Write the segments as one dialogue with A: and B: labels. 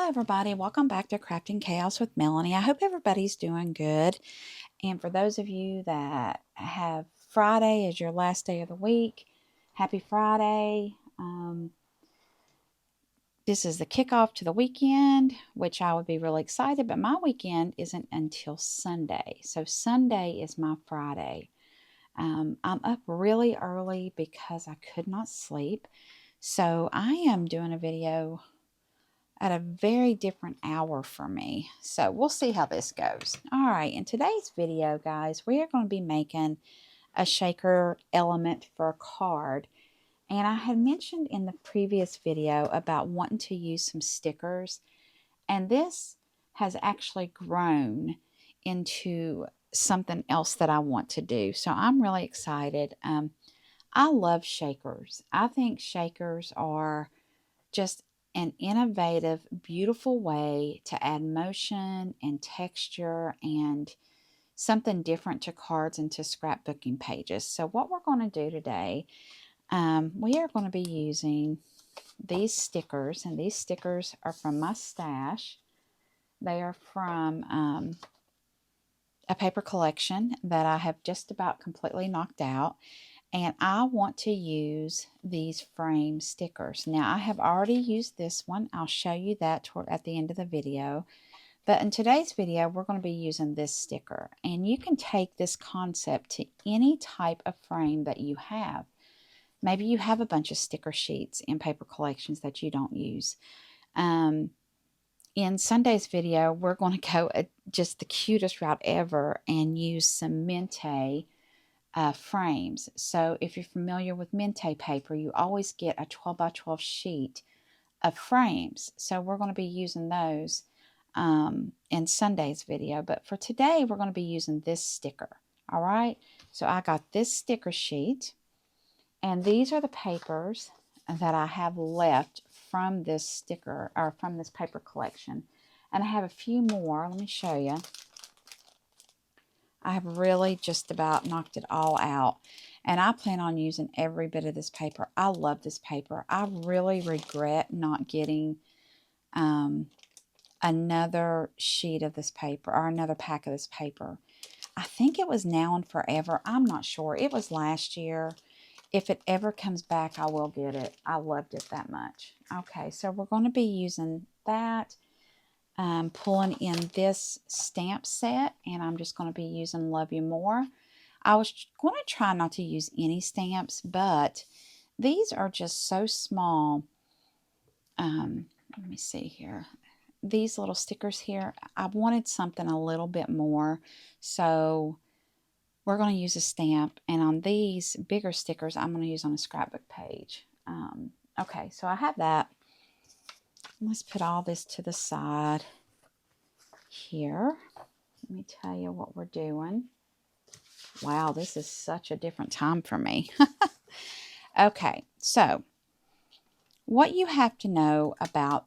A: Hello everybody, welcome back to Crafting Chaos with Melanie. I hope everybody's doing good. And for those of you that have Friday as your last day of the week, happy Friday. This is the kickoff to the weekend, which I would be really excited, but my weekend isn't until Sunday. So Sunday is my Friday. I'm up really early because I could not sleep. So I am doing a video at a very different hour for me. So we'll see how this goes. All right, in today's video, guys, we are going to be making a shaker element for a card. And I had mentioned in the previous video about wanting to use some stickers. And this has actually grown into something else that I want to do. So I'm really excited. I love shakers. I think shakers are just an innovative, beautiful way to add motion and texture and something different to cards and to scrapbooking pages. So what we're going to do today, we are going to be using these stickers, and these stickers are from my stash. They are from a paper collection that I have just about completely knocked out. And I want to use these frame stickers. Now, I have already used this one. I'll show you that at the end of the video. But in today's video, we're going to be using this sticker. And you can take this concept to any type of frame that you have. Maybe you have a bunch of sticker sheets in paper collections that you don't use. In Sunday's video, we're going to go just the cutest route ever and use some Mente frames. So if you're familiar with Mente paper, you always get a 12 by 12 sheet of frames. So we're going to be using those in Sunday's video. But for today, we're going to be using this sticker. All right. So I got this sticker sheet. And these are the papers that I have left from this sticker, or from this paper collection. And I have a few more. Let me show you. I have really just about knocked it all out. And I plan on using every bit of this paper. I love this paper. I really regret not getting another sheet of this paper, or another pack of this paper. I think it was Now and Forever. I'm not sure. It was last year. If it ever comes back, I will get it. I loved it that much. Okay, so we're going to be using that. Pulling in this stamp set, and I'm just going to be using Love You More. I was going to try not to use any stamps, but these are just so small. Let me see here. These little stickers here, I wanted something a little bit more, so we're going to use a stamp, and on these bigger stickers, I'm going to use on a scrapbook page. Okay, so I have that. Let's put all this to the side here. Let me tell you what we're doing. Wow, this is such a different time for me. Okay, so what you have to know about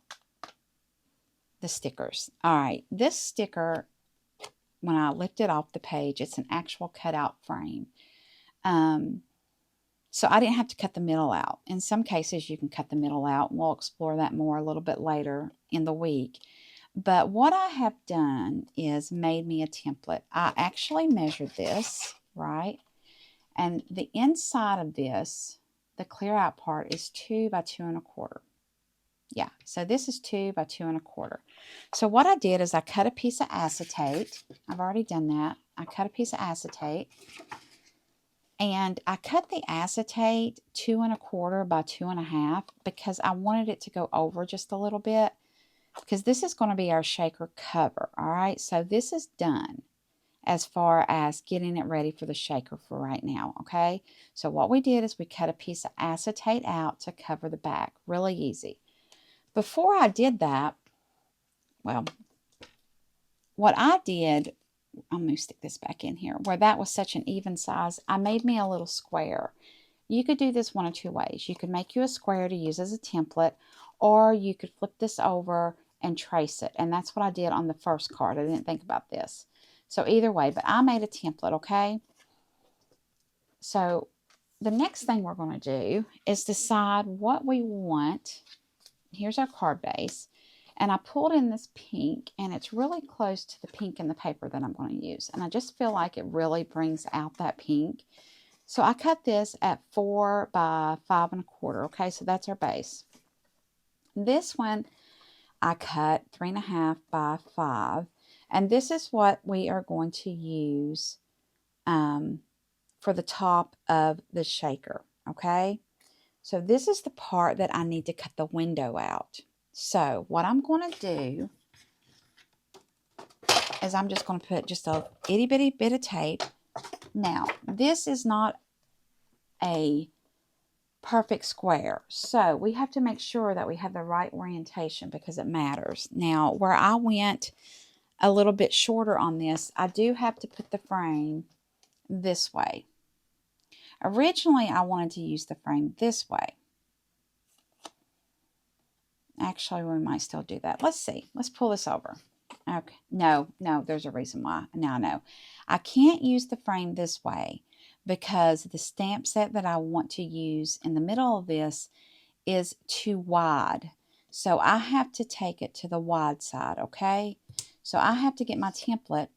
A: the stickers. All right, this sticker, when I lift it off the page, it's an actual cutout frame. So I didn't have to cut the middle out. In some cases, you can cut the middle out. We'll explore that more a little bit later in the week. But what I have done is made me a template. I actually measured this, right? And the inside of this, the clear out part, is 2 by 2 1/4. Yeah, so this is 2 by 2 1/4. So what I did is I cut a piece of acetate. I've already done that. I cut a piece of acetate. And I cut the acetate 2 1/4 by 2 1/2 because I wanted it to go over just a little bit, because this is going to be our shaker cover. All right, so this is done as far as getting it ready for the shaker for right now. Okay, so what we did is we cut a piece of acetate out to cover the back. Really easy. Before I did that, well, what I did, I'm going to stick this back in here, where that was such an even size, I made me a little square. You could do this one of two ways. You could make you a square to use as a template, or you could flip this over and trace it. And that's what I did on the first card. I didn't think about this. So either way, but I made a template, okay? So the next thing we're going to do is decide what we want. Here's our card base. And I pulled in this pink, and it's really close to the pink in the paper that I'm going to use. And I just feel like it really brings out that pink. So I cut this at 4 by 5 1/4. Okay, so that's our base. This one I cut 3 1/2 by 5. And this is what we are going to use for the top of the shaker. Okay, so this is the part that I need to cut the window out. So what I'm going to do is I'm just going to put just a itty bitty bit of tape. Now, this is not a perfect square, so we have to make sure that we have the right orientation because it matters. Now, where I went a little bit shorter on this, I do have to put the frame this way. Originally, I wanted to use the frame this way. Actually, we might still do that. Let's see. Let's pull this over. Okay. No, there's a reason why. Now I know. I can't use the frame this way because the stamp set that I want to use in the middle of this is too wide. So I have to take it to the wide side, okay? So I have to get my template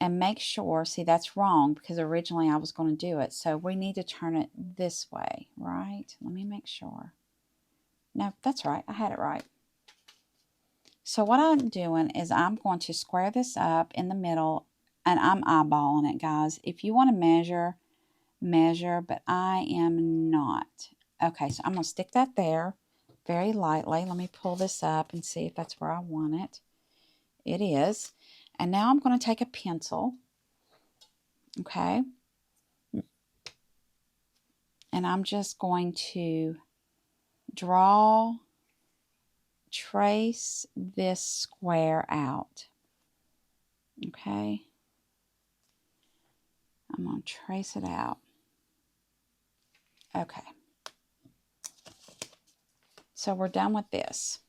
A: and make sure, see, that's wrong because originally I was going to do it. So we need to turn it this way, right? Let me make sure. No, that's right. I had it right. So what I'm doing is I'm going to square this up in the middle, and I'm eyeballing it, guys. If you want to measure, measure, but I am not. Okay, so I'm going to stick that there very lightly. Let me pull this up and see if that's where I want it. It is. And now I'm going to take a pencil, okay, and I'm just going to trace this square out, okay. I'm going to trace it out. Okay. So we're done with this.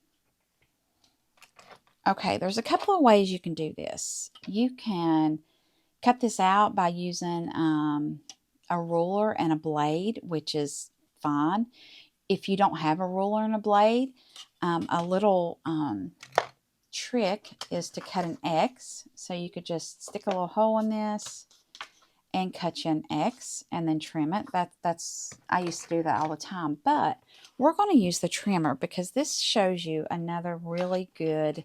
A: Okay, there's a couple of ways you can do this. You can cut this out by using a ruler and a blade, which is fine. If you don't have a ruler and a blade, a little trick is to cut an X. So you could just stick a little hole in this and cut you an X and then trim it. I used to do that all the time. But we're going to use the trimmer because this shows you another really good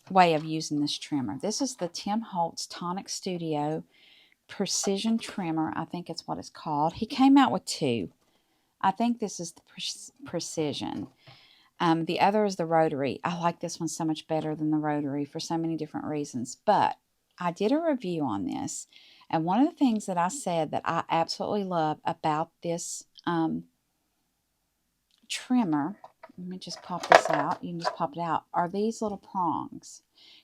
A: way of using this trimmer. This is the Tim Holtz Tonic Studio Precision Trimmer. I think it's what it's called. He came out with two. I think this is the Precision. The other is the Rotary. I like this one so much better than the Rotary for so many different reasons. But I did a review on this, and one of the things that I said that I absolutely love about this trimmer, let me just pop this out, you can just pop it out, are these little prongs.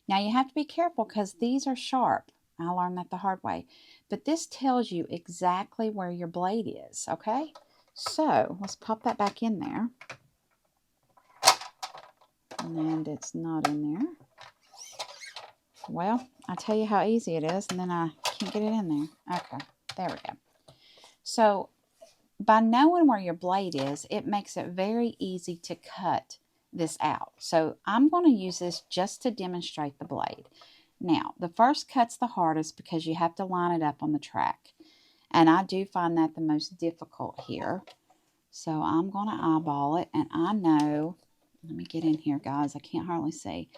A: Now you have to be careful because these are sharp. I learned that the hard way. But this tells you exactly where your blade is, okay? So let's pop that back in there. And it's not in there. Well, I tell you how easy it is, and then I can't get it in there. Okay, there we go. So by knowing where your blade is, it makes it very easy to cut this out. So I'm going to use this just to demonstrate the blade. Now, the first cut's the hardest because you have to line it up on the track. And I do find that the most difficult here. So I'm going to eyeball it, and I know, let me get in here, guys. I can't hardly see.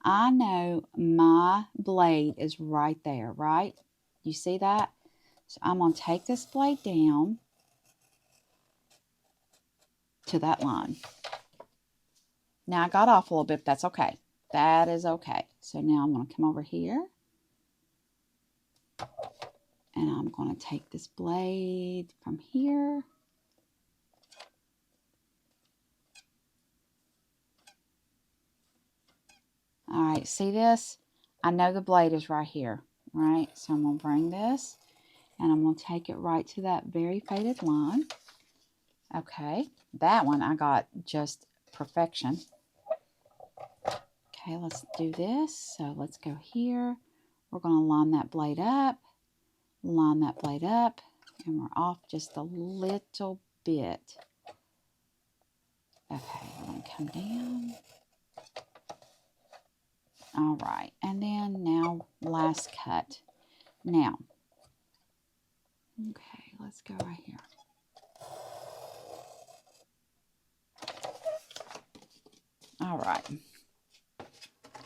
A: I know my blade is right there, right? You see that? So I'm going to take this blade down to that line. Now I got off a little bit, but that's okay. That is okay. So now I'm going to come over here. And I'm going to take this blade from here. All right, see this? I know the blade is right here, right? So I'm going to bring this, and I'm going to take it right to that very faded line. Okay, that one I got just perfection. Okay, let's do this. So let's go here. We're going to line that blade up, and we're off just a little bit. Okay, I'm going to come down. All right, and then now last cut. Now, okay, let's go right here. All right.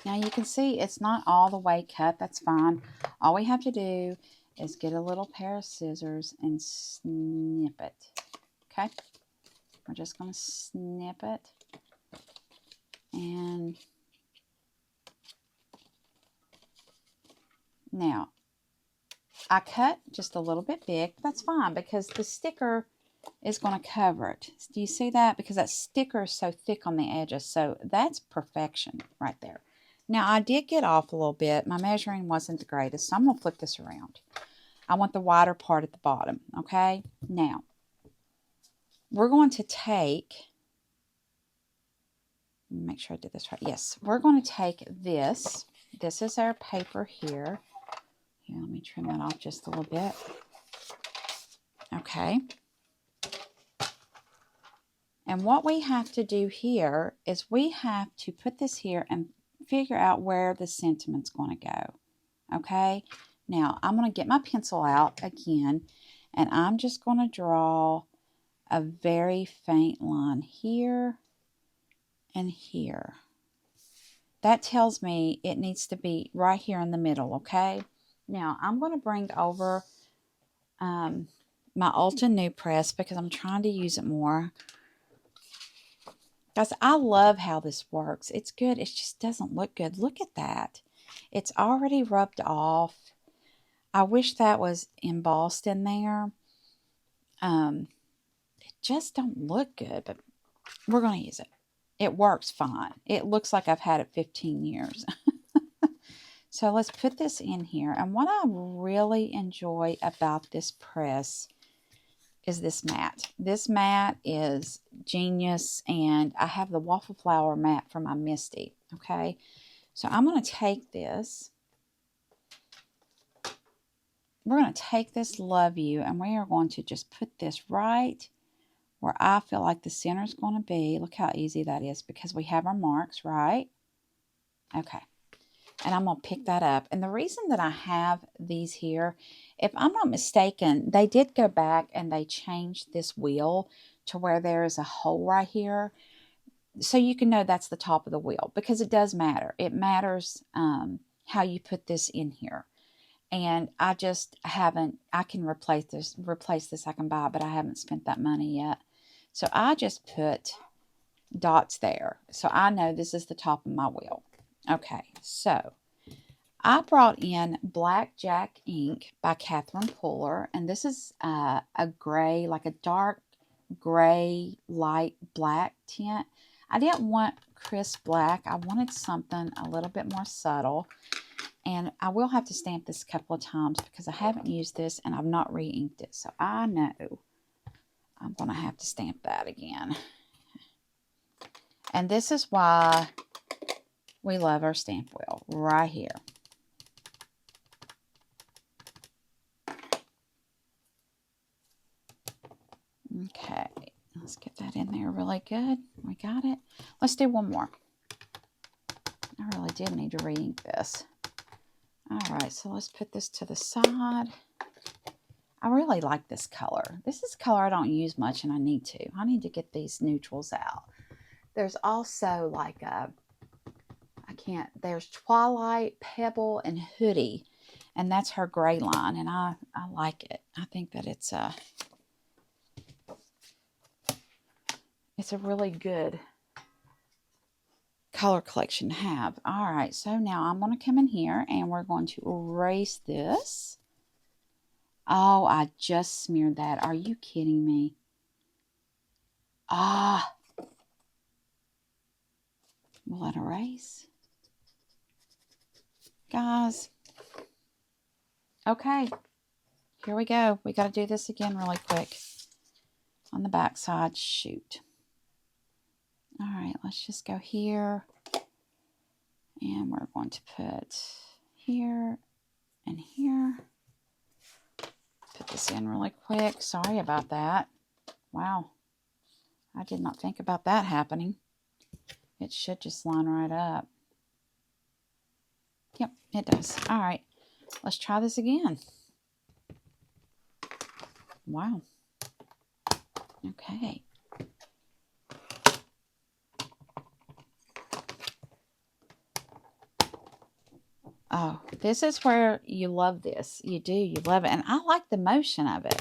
A: Now you can see it's not all the way cut. That's fine. All we have to do is get a little pair of scissors and snip it. Okay? We're just going to snip it. And now, I cut just a little bit big. That's fine because the sticker is going to cover it. Do you see that? Because that sticker is so thick on the edges. So that's perfection right there. Now, I did get off a little bit. My measuring wasn't the greatest, so I'm going to flip this around. I want the wider part at the bottom, okay? Now, we're going to take, make sure I did this right. Yes, we're going to take this. This is our paper here. Here, let me trim that off just a little bit. Okay. And what we have to do here is we have to put this here and figure out where the sentiment's going to go. Okay. Now, I'm going to get my pencil out again, and I'm just going to draw a very faint line here and here. That tells me it needs to be right here in the middle, okay? Now, I'm going to bring over my Ulta New Press because I'm trying to use it more. Guys, I love how this works. It's good. It just doesn't look good. Look at that. It's already rubbed off. I wish that was embossed in there. It just don't look good, but we're going to use it. It works fine. It looks like I've had it 15 years. So let's put this in here. And what I really enjoy about this press is this mat. This mat is genius, and I have the waffle flower mat for my Misty, okay? So I'm going to take this. We're going to take this Love You, and we are going to just put this right where I feel like the center is going to be. Look how easy that is because we have our marks, right? Okay. And I'm going to pick that up. And the reason that I have these here, if I'm not mistaken, they did go back and they changed this wheel to where there is a hole right here. So you can know that's the top of the wheel because it does matter. It matters how you put this in here. And I just haven't, I can replace this, I can buy, but I haven't spent that money yet. So I just put dots there. So I know this is the top of my wheel. Okay, so I brought in Blackjack ink by Catherine Puller, and this is a gray, like a dark gray, light black tint. I didn't want crisp black. I wanted something a little bit more subtle, and I will have to stamp this a couple of times because I haven't used this and I've not re-inked it, so I know I'm going to have to stamp that again. And this is why we love our stamp wheel right here. Okay, let's get that in there really good. We got it. Let's do one more. I really did need to re-ink this. All right, so let's put this to the side. I really like this color. This is a color I don't use much, and I need to. I need to get these neutrals out. There's also like a, there's Twilight, Pebble, and Hoodie, and that's her gray line, and I like it. I think that it's a really good color collection to have. All right, so now I'm going to come in here, and we're going to erase this. Oh, I just smeared that. Are you kidding me? Ah. Will that erase? Guys. Okay. Here we go. We got to do this again really quick. On the back side. Shoot. All right, let's just go here. And we're going to put here and here. Put this in really quick. Sorry about that. Wow. I did not think about that happening. It should just line right up. Yep, it does. All right, let's try this again. Wow. Okay. Oh, this is where you love this. You do. You love it. And I like the motion of it.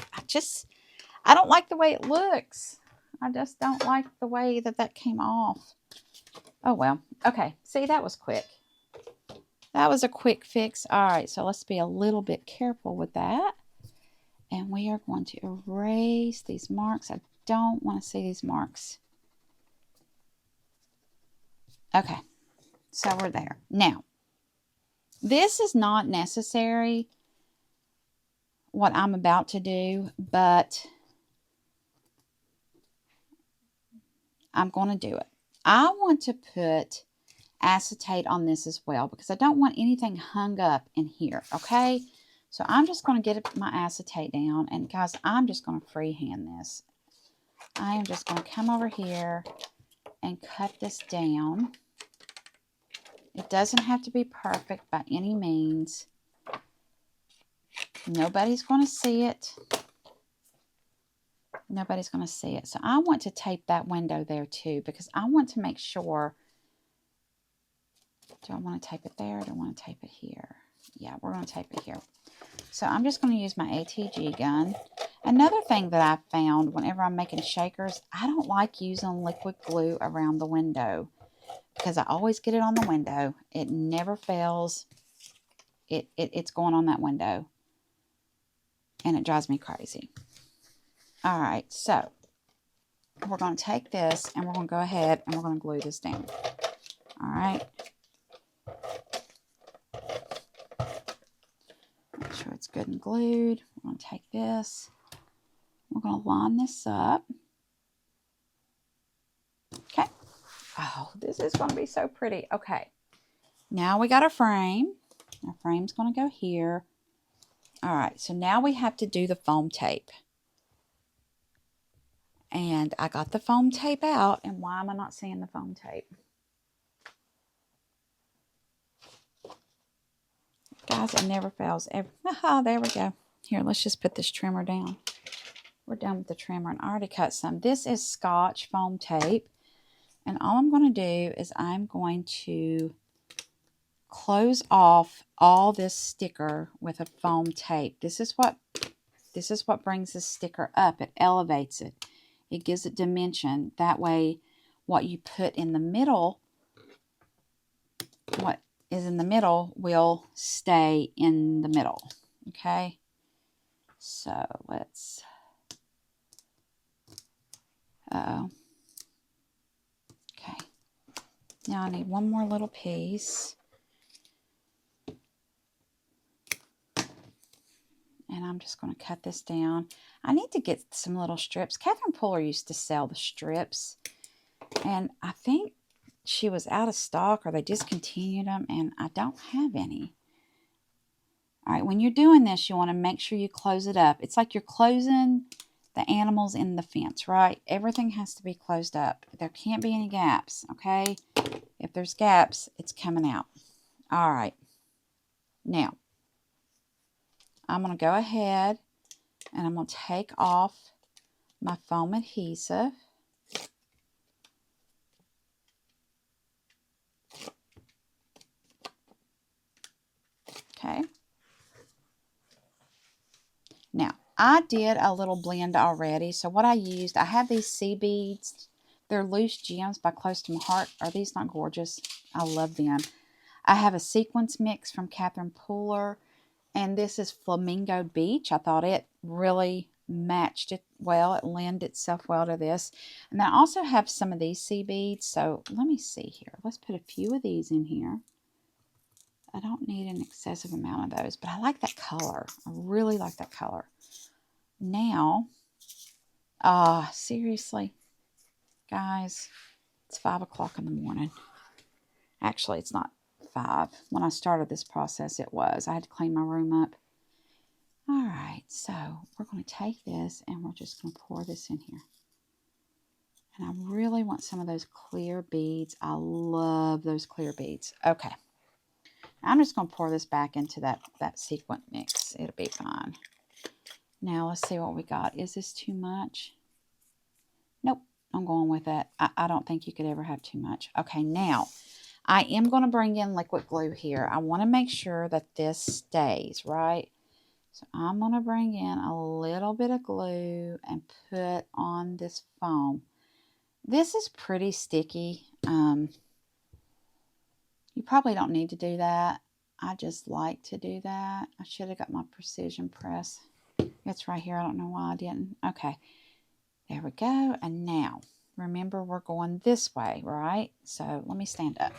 A: I don't like the way it looks. I just don't like the way that came off. Oh, well. Okay. See, that was quick. That was a quick fix. All right. So let's be a little bit careful with that. And we are going to erase these marks. I don't want to see these marks. Okay. So we're there. Now, this is not necessary, what I'm about to do, but I'm going to do it. I want to put acetate on this as well because I don't want anything hung up in here, okay? So I'm just going to get my acetate down, and guys, I'm just going to freehand this. I am just going to come over here and cut this down. It doesn't have to be perfect by any means. Nobody's going to see it. Nobody's going to see it. So I want to tape that window there too because I want to make sure. Do I want to tape it there? Or do I want to tape it here? Yeah, we're going to tape it here. So I'm just going to use my ATG gun. Another thing that I found whenever I'm making shakers, I don't like using liquid glue around the window because I always get it on the window. It never fails. It's going on that window. And it drives me crazy. All right, so we're going to take this and we're going to go ahead and we're going to glue this down. All right. Make sure it's good and glued. We're going to take this. We're going to line this up. Okay. Oh, this is going to be so pretty. Okay. Now we got our frame. Our frame's going to go here. All right. So now we have to do the foam tape. And I got the foam tape out. And why am I not seeing the foam tape? Guys, it never fails. Aha, there we go. Here, let's just put this trimmer down. We're done with the trimmer, and I already cut some. This is Scotch foam tape. And all I'm going to do is I'm going to close off all this sticker with a foam tape. This is what brings this sticker up. It elevates it. It gives it dimension. That way, what you put in the middle, what is in the middle will stay in the middle. Okay? So, let's... Uh-oh. Okay. Now I need one more little piece. And I'm just going to cut this down. I need to get some little strips. Catherine Puller used to sell the strips. And I think she was out of stock or they discontinued them. And I don't have any. All right, when you're doing this, you want to make sure you close it up. It's like you're closing the animals in the fence, right? Everything has to be closed up. There can't be any gaps, okay? If there's gaps, it's coming out. All right. Now, I'm going to go ahead and I'm going to take off my foam adhesive. Okay. Now, I did a little blend already. So what I used, I have these sea beads. They're loose gems by Close to My Heart. Are these not gorgeous? I love them. I have a sequence mix from Catherine Puller. And this is Flamingo Beach. I thought it really matched it well. It lent itself well to this. And then I also have some of these sea beads. So let me see here. Let's put a few of these in here. I don't need an excessive amount of those, but I like that color. I really like that color. Now, seriously, guys, it's 5 o'clock in the morning. Actually, it's not 5. When I started this process, it was. I had to clean my room up. All right, so we're going to take this and we're just going to pour this in here. And I really want some of those clear beads. I love those clear beads. Okay. I'm just going to pour this back into that sequin mix. It'll be fine. Now, let's see what we got. Is this too much? Nope. I'm going with it. I don't think you could ever have too much. Okay, now, I am going to bring in liquid glue here. I want to make sure that this stays, right? So I'm going to bring in a little bit of glue and put on this foam. This is pretty sticky. You probably don't need to do that. I just like to do that. I should have got my precision press. It's right here. I don't know why I didn't. Okay. There we go. And now, remember we're going this way, right? So let me stand up.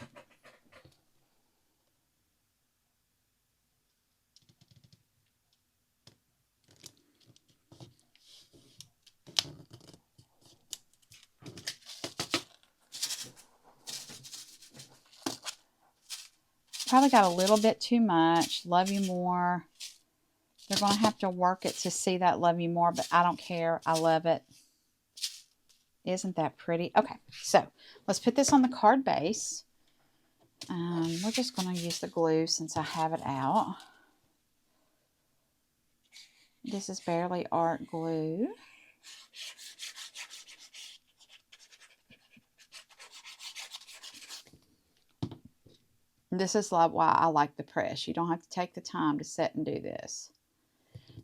A: Probably got a little bit too much. Love you more. They're going to have to work it to see that love you more, but I don't care. I love it. Isn't that pretty? Okay, so let's put this on the card base. We're just going to use the glue since I have it out. This is Barely Art glue. This is why I like the press. You don't have to take the time to sit and do this.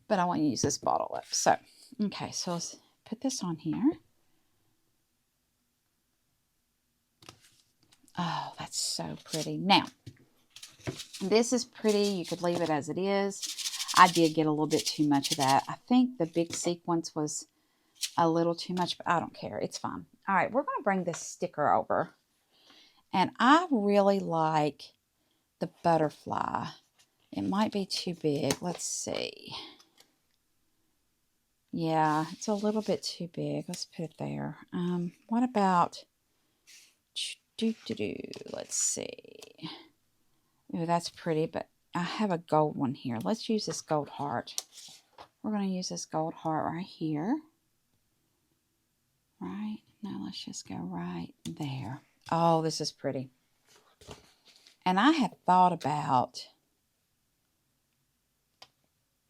A: But I want to use this bottle up. So, okay, so let's put this on here. Oh, that's so pretty. Now, this is pretty. You could leave it as it is. I did get a little bit too much of that. I think the big sequence was a little too much, but I don't care. It's fine. All right, we're going to bring this sticker over. And I really like the butterfly. It might be too big. Let's see. Yeah, it's a little bit too big. Let's put it there. What about... Let's see. Ooh, that's pretty, but I have a gold one here. Let's use this gold heart. We're going to use this gold heart right here. Right. Now let's just go right there. Oh, this is pretty. And I have thought about...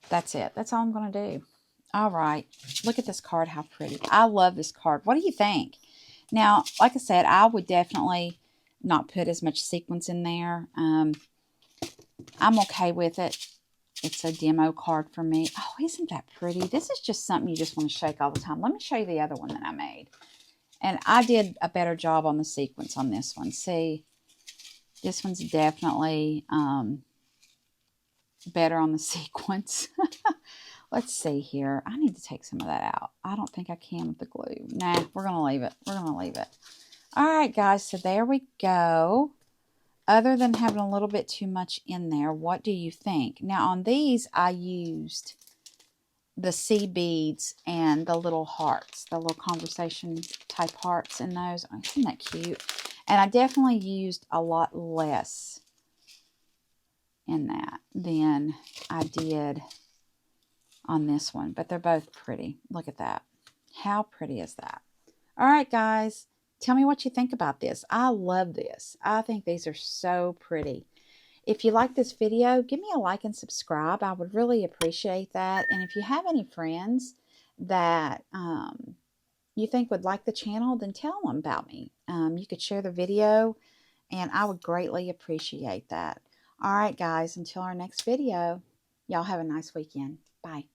A: That's it. That's all I'm going to do. All right. Look at this card. How pretty. I love this card. What do you think? Now, like I said, I would definitely not put as much sequins in there. I'm okay with it. It's a demo card for me. Oh, isn't that pretty? This is just something you just want to shake all the time. Let me show you the other one that I made. And I did a better job on the sequins on this one. See, this one's definitely better on the sequins. Let's see here. I need to take some of that out. I don't think I can with the glue. Nah, we're going to leave it. We're going to leave it. All right, guys. So there we go. Other than having a little bit too much in there, what do you think? Now, on these, I used the sea beads and the little hearts, the little conversation type hearts in those. Oh, isn't that cute? And I definitely used a lot less in that than I did on this one, but they're both pretty. Look at that. How pretty is that? All right, guys, tell me what you think about this. I love this. I think these are so pretty. If you like this video, give me a like and subscribe. I would really appreciate that. And if you have any friends that you think would like the channel, then tell them about me. You could share the video, and I would greatly appreciate that. All right, guys, until our next video, y'all have a nice weekend. Bye.